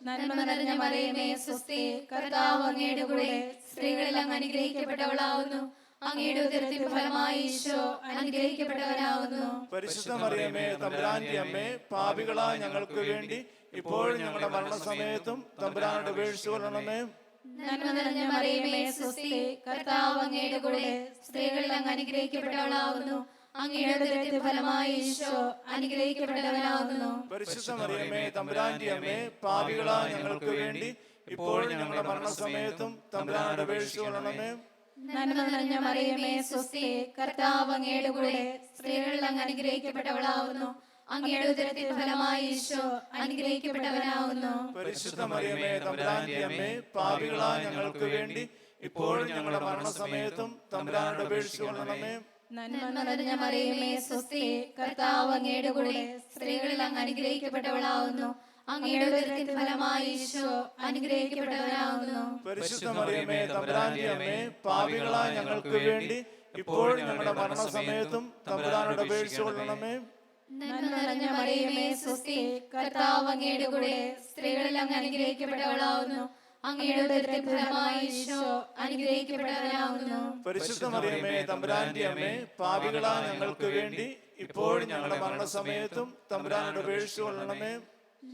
നന്മ നിറഞ്ഞ മറിയമേ സ്വസ്തി, കർത്താവ് അങ്ങയുടെ കൂടെ സ്ത്രീകളിൽ അങ്ങ് അനുഗ്രഹിക്കപ്പെട്ടവളാവുന്നു. അങ്ങയുടെ ഉദരത്തിൽ ഫലമായി ഈശോ അനുഗ്രഹിക്കപ്പെട്ടവനാകുന്നു. പരിശുദ്ധ മറിയമേ തമ്പുരാന്റെ അമ്മേ, പാപികളായ ഞങ്ങൾക്ക് വേണ്ടി ഇപ്പോഴും ഞങ്ങളുടെ മരണസമയത്തും തമ്പുരാനോട് അപേക്ഷിച്ചുകൊള്ളണമേ. നന്മ നിറഞ്ഞ മറിയമേ സ്വസ്തി, കർത്താവ് അങ്ങയുടെ കൂടെ സ്ത്രീകളിൽ അങ്ങ് അനുഗ്രഹിക്കപ്പെട്ടവളാവുന്നു. അങ്ങയുടെ ഉദരത്തിൽ ഫലമായി ഈശോ അനുഗ്രഹിക്കപ്പെട്ടവനാകുന്നു. പരിശുദ്ധ മറിയമേ തമ്പുരാന്റെ അമ്മേ, പാപികളായ ഞങ്ങൾക്ക് വേണ്ടി ഇപ്പോഴും ഞങ്ങളുടെ മരണസമയത്തും തമ്പുരാനോട് അപേക്ഷിച്ചുകൊള്ളണമേ. നന്മ നിറഞ്ഞ മറിയമേ സ്വസ്തി, കർത്താവ് അങ്ങയുടെ കൂടെ സ്ത്രീകളിൽ അങ്ങ് അനുഗ്രഹിക്കപ്പെട്ടവളാവുന്നു. അങ്ങയുടെ ഉദരത്തിൽ ഫലമായി ഈശോ അനുഗ്രഹിക്കപ്പെട്ടവനാകുന്നു. പരിശുദ്ധ മറിയമേ തമ്പുരാന്റെ അമ്മേ, പാപികളായ ഞങ്ങൾക്ക് വേണ്ടി ഇപ്പോഴും ഞങ്ങളുടെ മരണസമയത്തും തമ്പുരാനോട് അപേക്ഷിച്ചുകൊള്ളണമേ. നന്മ നിറഞ്ഞ മറിയമേ സ്വസ്തി, കർത്താവ് അങ്ങയുടെ കൂടെ സ്ത്രീകളിൽ അങ്ങ് അനുഗ്രഹിക്കപ്പെട്ടവളാവുന്നു. അങ്ങയുടെ ഉദരത്തിൽ ഫലമായി ഈശോ അനുഗ്രഹിക്കപ്പെട്ടവനാകുന്നു. പരിശുദ്ധ മറിയമേ തമ്പുരാന്റെ അമ്മേ, പാപികളായ ഞങ്ങൾക്ക് വേണ്ടി ഇപ്പോഴും ഞങ്ങളുടെ മരണസമയത്തും തമ്പുരാനോട് അപേക്ഷിച്ചുകൊള്ളണമേ. നന്മ നിറഞ്ഞ മറിയമേ സ്വസ്തി, കർത്താവ് അങ്ങയുടെ കൂടെ സ്ത്രീകളിൽ അങ്ങ് അനുഗ്രഹിക്കപ്പെട്ടവളാവുന്നു. അങ്ങയുടെ ഉദരത്തിൽ ഫലമായി ഈശോ അനുഗ്രഹിക്കപ്പെട്ടവനാകുന്നു. പരിശുദ്ധ മറിയമേ തമ്പുരാന്റെ അമ്മേ, പാപികളായ ഞങ്ങൾക്ക് വേണ്ടി ഇപ്പോഴും ഞങ്ങളുടെ മരണസമയത്തും തമ്പുരാനോട് അപേക്ഷിച്ചു കൊള്ളണമേ.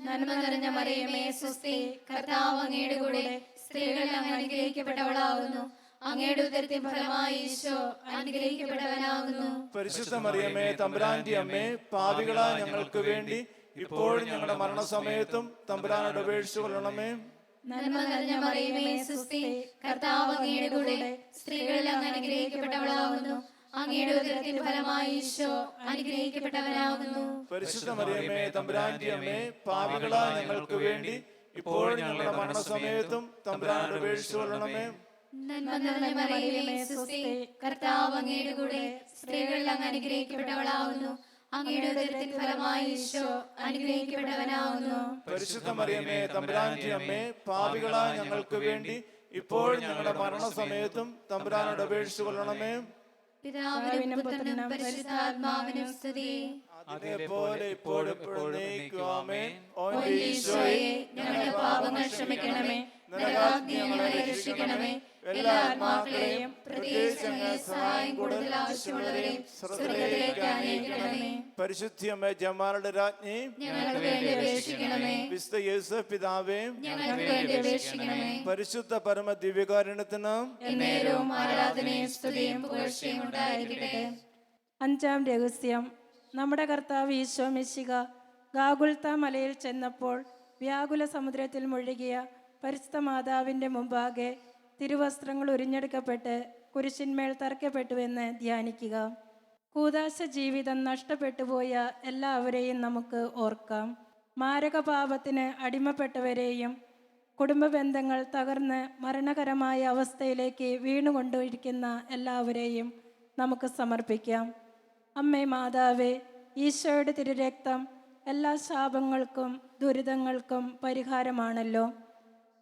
നന്മ നിറഞ്ഞ മറിയമേ സ്വസ്തി, കർത്താവ് അങ്ങയുടെ കൂടെ സ്ത്രീകൾ അങ്ങ് അനുഗ്രഹിക്കപ്പെട്ടവളാകുന്നു. അങ്ങയുടെ ഉദരത്തിൻ ഫലമായി ഈശോ അനുഗ്രഹിക്കപ്പെട്ടവനാകുന്നു. പരിശുദ്ധ മറിയമേ തമ്പുരാന്റെ അമ്മേ, പാപികളായ ഞങ്ങൾക്ക് വേണ്ടി ഇപ്പോഴും ഞങ്ങളുടെ മരണസമയത്തും തമ്പുരാനോട് അപേക്ഷിച്ചു കൊള്ളണമേ. നന്മ നിറഞ്ഞ മറിയമേ സ്വസ്തി, കർത്താവ് അങ്ങയുടെ കൂടെ സ്ത്രീകളിൽ അങ്ങ് അനുഗ്രഹിക്കപ്പെട്ടവളാകുന്നു. അങ്ങയുടെ ഉദരത്തിൻ ഫലമായി ഈശോ അനുഗ്രഹിക്കപ്പെട്ടവനാകുന്നു. പരിശുദ്ധ മറിയമേ തമ്പുരാന്റെ അമ്മേ, പാപികളായ ഞങ്ങൾക്ക് വേണ്ടി ഇപ്പോഴും ഞങ്ങളുടെ മരണസമയത്തും തമ്പുരാനോട് അപേക്ഷിച്ചു കൊള്ളണമേ. നന്മ നിറഞ്ഞ മറിയമേ സ്വസ്തി, കർത്താവ് അങ്ങയുടെ കൂടെ സ്ത്രീകളിൽ അങ്ങ് അനുഗ്രഹിക്കപ്പെട്ടവളാകുന്നു. അങ്ങയുടെ ഉദരത്തിൻ ഫലമായി ഈശോ അനുഗ്രഹിക്കപ്പെട്ടവനാകുന്നു. പരിശുദ്ധ മറിയമേ തമ്പുരാന്റെ അമ്മേ, പാപികളായ ഞങ്ങൾക്ക് വേണ്ടി ഇപ്പോഴും ഞങ്ങളുടെ മരണസമയത്തും തമ്പുരാനോട് അപേക്ഷിച്ചു കൊള്ളണമേ. പിതാവിനും പുത്രനും പരിശുദ്ധാത്മാവിനും സ്തുതി. അതേപോലെ ഇപ്പോഴും ആമേൻ. ഓ ഈശോയെ, ഞങ്ങളുടെ പാപങ്ങൾ ക്ഷമിക്കണമേ, നരകാഗ്നി ഞങ്ങളെ രക്ഷിക്കണമേ. എല്ലാ ആത്മാക്കളെയും പ്രത്യേകിച്ച് അങ്ങേ സഹായം കൂടുതൽ ആവശ്യമുള്ളവരെയും സ്വർഗ്ഗത്തിലേക്ക് ആനയിക്കണമേ. പരിശുദ്ധിയമ്മേ ജമാലുടെ രാജ്ഞി, ഞങ്ങൾക്ക് വേണ്ടി അപേക്ഷിക്കണമേ. വിശുദ്ധ യേസഫ് പിതാവേ, ഞങ്ങൾക്ക് വേണ്ടി അപേക്ഷിക്കണമേ. പരിശുദ്ധ പരമ ദിവ്യകാരുണ്യത്തിന് എന്നേരവും ആരാധനയും സ്തുതിയും പുകഴ്ചയും ഉണ്ടായിരിക്കട്ടെ. അഞ്ചാം രഹസ്യം. നമ്മുടെ കർത്താവ് ഈശോ മിശിഹ ഗാഗുൽത്ത മലയിൽ ചെന്നപ്പോൾ വ്യാകുല സമുദ്രത്തിൽ മുഴുകിയ പരിശുദ്ധ മാതാവിൻ്റെ മുമ്പാകെ തിരുവസ്ത്രങ്ങൾ ഉരിഞ്ഞെടുക്കപ്പെട്ട് കുരിശിന്മേൽ തറയ്ക്കപ്പെട്ടുവെന്ന് ധ്യാനിക്കുക. കൂദാശ ജീവിതം നഷ്ടപ്പെട്ടുപോയ എല്ലാവരെയും നമുക്ക് ഓർക്കാം. മാരകപാപത്തിന് അടിമപ്പെട്ടവരെയും കുടുംബ ബന്ധങ്ങൾ തകർന്ന് മരണകരമായ അവസ്ഥയിലേക്ക് വീണുകൊണ്ടിരിക്കുന്ന എല്ലാവരെയും നമുക്ക് സമർപ്പിക്കാം. അമ്മേ മാതാവേ, ഈശോയുടെ തിരുരക്തം എല്ലാ ശാപങ്ങൾക്കും ദുരിതങ്ങൾക്കും പരിഹാരമാണല്ലോ.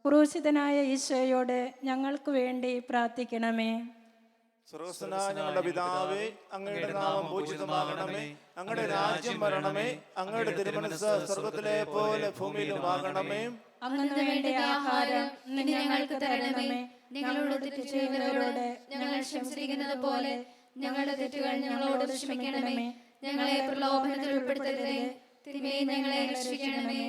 ക്രൂശിതനായ ഈശോയോട് ഞങ്ങൾക്ക് വേണ്ടി പ്രാർത്ഥിക്കണമേ. സ്വർഗ്ഗസ്ഥനായ ഞങ്ങളുടെ പിതാവേ, അങ്ങയുടെ നാമം പൂജിതമാകണമേ, അങ്ങയുടെ രാജ്യം വരണമേ, അങ്ങയുടെ തിരുമനസ്സ് സ്വർഗ്ഗത്തിലെ പോലെ ഭൂമിയിലുമാകണമേ. അങ്ങ് വേണ്ട ആഹാരം ഇന്ന് ഞങ്ങൾക്ക് തരണമേ. ഞങ്ങളോട് തെറ്റ് ചെയ്യുന്നവരോട് ഞങ്ങൾ ക്ഷമിച്ചിരിക്കുന്നത് പോലെ ഞങ്ങളുടെ തെറ്റുകൾ ഞങ്ങളോട് ക്ഷമിക്കണമേ. ഞങ്ങളെ പ്രലോഭനത്തിൽ ഉൾപ്പെടുത്തരുതേ, തിന്മയെ ഞങ്ങളെ രക്ഷിക്കണമേ.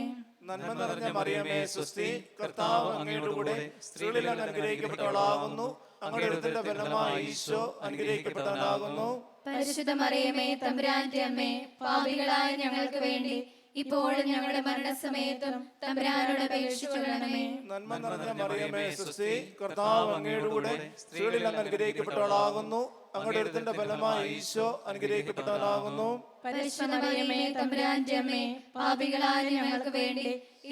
നന്മ നിറഞ്ഞ മറിയമേ സ്വസ്തി, കർത്താവ് അങ്ങയുടെ കൂടെ സ്ത്രീകളിൽ അങ്ങ് അനുഗ്രഹിക്കപ്പെട്ടവളാകുന്നു. അങ്ങയുടെ ഉദരത്തിന്റെ ഫലമായി ഈശോ അനുഗ്രഹിക്കപ്പെട്ടവനാകുന്നു. പരിശുദ്ധ മറിയമേ തമ്പുരാന്റെ അമ്മേ, പാപികളായ ഞങ്ങൾക്ക് വേണ്ടി ഇപ്പോഴും ഞങ്ങളുടെ മരണസമയത്തും തമ്പുരാനോട് അപേക്ഷിച്ചുകൊള്ളണമേ. നന്മ നിറഞ്ഞ മറിയമേ സ്വസ്തി, കർത്താവ് അങ്ങയുടെ കൂടെ സ്ത്രീകളിൽ അങ്ങ് അനുഗ്രഹിക്കപ്പെട്ടവളാകുന്നു. അങ്ങയുടെ ഉദരത്തിന്റെ ഫലമായി ഈശോ അനുഗ്രഹിക്കപ്പെട്ടവനാകുന്നു. പരിശുദ്ധ മറിയമേ തമ്പുരാന്റെ അമ്മേ, പാപികളായ ഞങ്ങൾക്ക് വേണ്ടി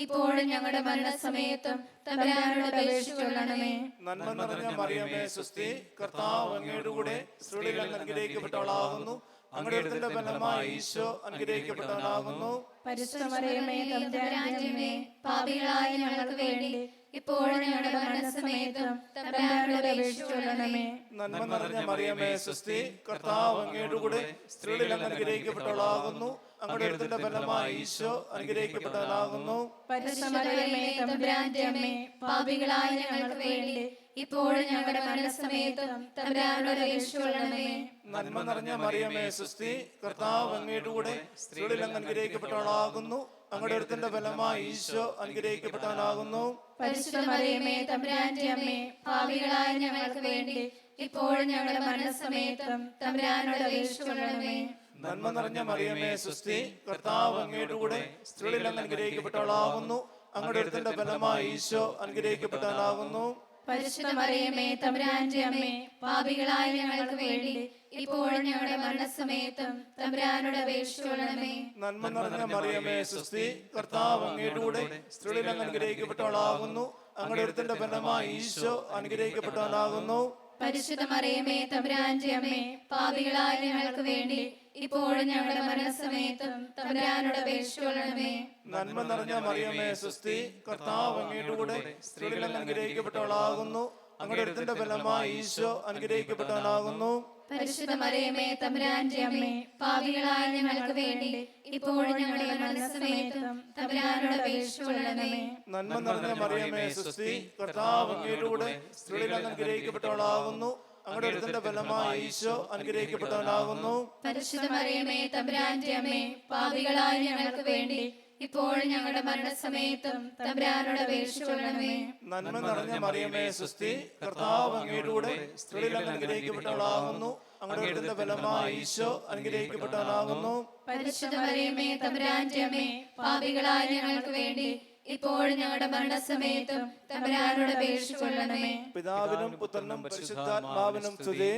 ഇപ്പോഴും ഞങ്ങളുടെ മരണസമയത്തും തമ്പുരാനോട് അപേക്ഷിച്ചുകൊള്ളണമേ. നന്മ നിറഞ്ഞ മറിയമേ സ്വസ്തി, കർത്താവ് അങ്ങയുടെ കൂടെ സ്ത്രീകളിൽ അങ്ങ് അനുഗ്രഹിക്കപ്പെട്ടവളാകുന്നു. അങ്ങയുടെ ഉദരത്തിന്റെ ഫലമായി ഈശോ അനുഗ്രഹിക്കപ്പെട്ടവനാകുന്നു. പരിശുദ്ധ മറിയമേ തമ്പുരാന്റെ അമ്മേ, പാപികളായ ഞങ്ങൾക്ക് വേണ്ടി ഇപ്പോഴും ഞങ്ങളുടെ മരണസമയത്തും തമ്പുരാനോട് അപേക്ഷിച്ചുകൊള്ളണമേ. നന്മ നിറഞ്ഞ മറിയമേ സ്വസ്തി, കർത്താവ് അങ്ങയുടെ കൂടെ സ്ത്രീകളിൽ അങ്ങ് അനുഗ്രഹിക്കപ്പെട്ടവളാകുന്നു. അങ്ങയുടെ ഉദരത്തിന്റെ ഫലമായി ഈശോ അനുഗ്രഹിക്കപ്പെട്ടവനാകുന്നു. പരിശുദ്ധ മറിയമേ തമ്പുരാന്റെ അമ്മേ, പാപികളായ ഞങ്ങൾക്ക് വേണ്ടി ഇപ്പോഴും ഞങ്ങളുടെ മരണസമയത്തും തമ്പുരാനോട് അപേക്ഷിച്ചുകൊള്ളണമേ. നന്മ നിറഞ്ഞ മറിയമേ സ്വസ്തി, കർത്താവ് അങ്ങയുടെ കൂടെ സ്ത്രീകളിൽ അങ്ങ് അനുഗ്രഹിക്കപ്പെട്ടവളാകുന്നു. അങ്ങയുടെ ഉദരത്തിന്റെ ഫലമായി ഈശോ അനുഗ്രഹിക്കപ്പെട്ടവനാകുന്നു. പരിശുദ്ധ മറിയമേ തമ്പുരാന്റെ അമ്മേ, പാപികളായ ഞങ്ങൾക്ക് വേണ്ടി ഇപ്പോഴും ഞങ്ങളുടെ മരണസമയത്തും തമ്പുരാനോട് അപേക്ഷിച്ചുകൊള്ളണമേ. നന്മ നിറഞ്ഞ മറിയമേ സ്വസ്തി, കർത്താവ് അങ്ങയുടെ കൂടെ സ്ത്രീകളിൽ അങ്ങ് അനുഗ്രഹിക്കപ്പെട്ടവളാകുന്നു. അങ്ങയുടെ ഉദരത്തിന്റെ ഫലമായി ഈശോ അനുഗ്രഹിക്കപ്പെട്ടവനാകുന്നു. പരിശുദ്ധ മറിയമേ തമ്പുരാന്റെ അമ്മേ, പാപികളായ ഞങ്ങൾക്ക് വേണ്ടി ഇപ്പോഴും ഞങ്ങളുടെ മരണസമയത്തും തമ്പുരാനോട് അപേക്ഷിച്ചുകൊള്ളണമേ. നന്മ നിറഞ്ഞ മറിയമേ സ്വസ്തി, കർത്താവ് അങ്ങയുടെ കൂടെ സ്ത്രീകളിൽ അങ്ങ് അനുഗ്രഹിക്കപ്പെട്ടവളാകുന്നു. അങ്ങയുടെ ഉദരത്തിന്റെ ഫലമായി ഈശോ അനുഗ്രഹിക്കപ്പെട്ടവനാകുന്നു. പരിശുദ്ധ മറിയമേ തമ്പുരാന്റെ അമ്മേ, പാപികളായ ഞങ്ങൾക്ക് വേണ്ടി ഇപ്പോഴും ഞങ്ങളുടെ മരണസമയത്തും തമ്പുരാനോട് അപേക്ഷിച്ചുകൊള്ളണമേ. നന്മ നിറഞ്ഞ മറിയമേ സ്വസ്തി, കർത്താവ് അങ്ങയുടെ കൂടെ സ്ത്രീകളിൽ അങ്ങ് അനുഗ്രഹിക്കപ്പെട്ടവളാകുന്നു. അങ്ങയുടെ ഉദരത്തിന്റെ ഫലമായി ഈശോ അനുഗ്രഹിക്കപ്പെട്ടവനാകുന്നു. പരിശുദ്ധ മറിയമേ തമ്പുരാന്റെ അമ്മേ, പാപികളായ ഞങ്ങൾക്ക് വേണ്ടി ഇപ്പോഴും ഞങ്ങളുടെ മരണസമയത്തും തമ്പുരാനോട് അപേക്ഷിച്ചുകൊള്ളണമേ. നന്മ നിറഞ്ഞ മറിയമേ സ്വസ്തി, കർത്താവ് അങ്ങയുടെ കൂടെ സ്ത്രീകളിൽ അങ്ങ് അനുഗ്രഹിക്കപ്പെട്ടവളാകുന്നു. അങ്ങയുടെ അടുത്തിന്റെ ഫലമായി ഈശോ അനുഗ്രഹിക്കപ്പെട്ടവനാകുന്നു. പരിശുദ്ധ മറിയമേ തമ്പുരാന്റെ അമ്മേ, പാപികളായ ഞങ്ങൾക്ക് വേണ്ടി ഇപ്പോഴും ഞങ്ങളുടെ മരണസമയത്തും തമ്പുരാനോട് അപേക്ഷിച്ചുകൊള്ളണമേ. നന്മ നിറഞ്ഞ മറിയമേ സ്വസ്തി, കർത്താവ് അങ്ങയുടെ സ്ത്രീകൾ അനുഗ്രഹിക്കപ്പെട്ടവളാകുന്നു. അങ്ങയുടെ അടുത്തിന്റെ ഫലമായി ഈശോ അനുഗ്രഹിക്കപ്പെട്ടവനാകുന്നു. പരിശുദ്ധ മറിയമേ തമ്പുരാന്റെ അമ്മേ, പാപികളായ ഞങ്ങൾക്ക് വേണ്ടി ഇപ്പോഴും ഞങ്ങളുടെ മരണസമയത്തും തമ്പുരാനോട് അപേക്ഷിച്ചുകൊള്ളണമേ. പിതാവിനും പുത്രനും പരിശുദ്ധാത്മാവിനും സ്തുതി.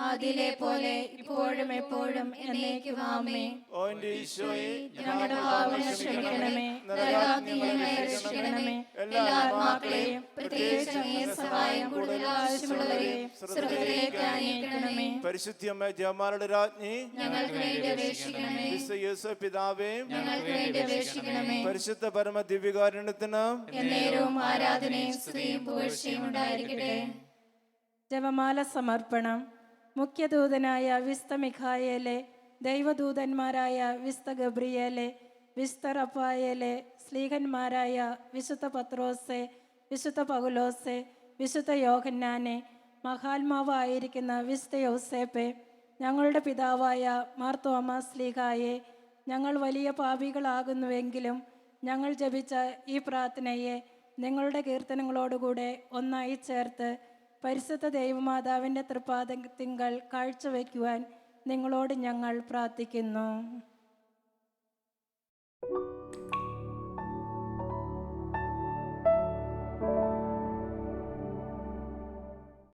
ആദിയിലെ പോലെ ഇപ്പോഴും എപ്പോഴും എന്നേക്കും ആമേൻ. ഓ എന്റെ ഈശോയെ, ഞങ്ങളുടെ പാപങ്ങൾ ക്ഷമിക്കണമേ, നരകാഗ്നിയിൽ ഞങ്ങളെ രക്ഷിക്കണമേ. എല്ലാ ആത്മാക്കളെയും പ്രത്യേകിച്ച് അങ്ങേ സഹായം കൂടുതൽ ആവശ്യമുള്ളവരെയും സ്വർഗ്ഗത്തിലേക്ക് ആനയിക്കണമേ. പരിശുദ്ധിയമ്മ ജയമാരുടെ രാജ്ഞി, ഞങ്ങൾക്ക് വേണ്ടി അപേക്ഷിക്കണമേ. വിശുദ്ധ യേശു പിതാവേ, ഞങ്ങൾക്ക് വേണ്ടി അപേക്ഷിക്കണമേ. പരിശുദ്ധ പരമ ദിവ്യകാരുണ്യത്തിന് എന്നേരവും ആരാധനയും സ്തുതിയും പുകഴ്ചയും ഉണ്ടായിരിക്കട്ടെ. ജപമാല സമർപ്പണം. മുഖ്യദൂതനായ വിസ്ത മിഖായേലെ, ദൈവദൂതന്മാരായ വിസ്ത ഗബ്രിയേലെ, വിസ്ത റഫായേലെ, സ്ലീഹന്മാരായ വിശുദ്ധ പത്രോസെ, വിശുദ്ധ പൗലോസെ, വിശുദ്ധ യോഹന്നാനെ, മഹാത്മാവായിരിക്കുന്ന വിസ്ത യൗസേപ്പെ, ഞങ്ങളുടെ പിതാവായ മാർ തോമസ് സ്ലീഹായെ, ഞങ്ങൾ വലിയ പാപികളാകുന്നുവെങ്കിലും ഞങ്ങൾ ജപിച്ച ഈ പ്രാർത്ഥനയെ നിങ്ങളുടെ കീർത്തനങ്ങളോടുകൂടെ ഒന്നായി ചേർത്ത് പരിശുദ്ധ ദൈവമാതാവിൻ്റെ തൃപ്പാദത്തിങ്കൽ കാഴ്ചവെക്കുവാൻ നിങ്ങളോട് ഞങ്ങൾ പ്രാർത്ഥിക്കുന്നു.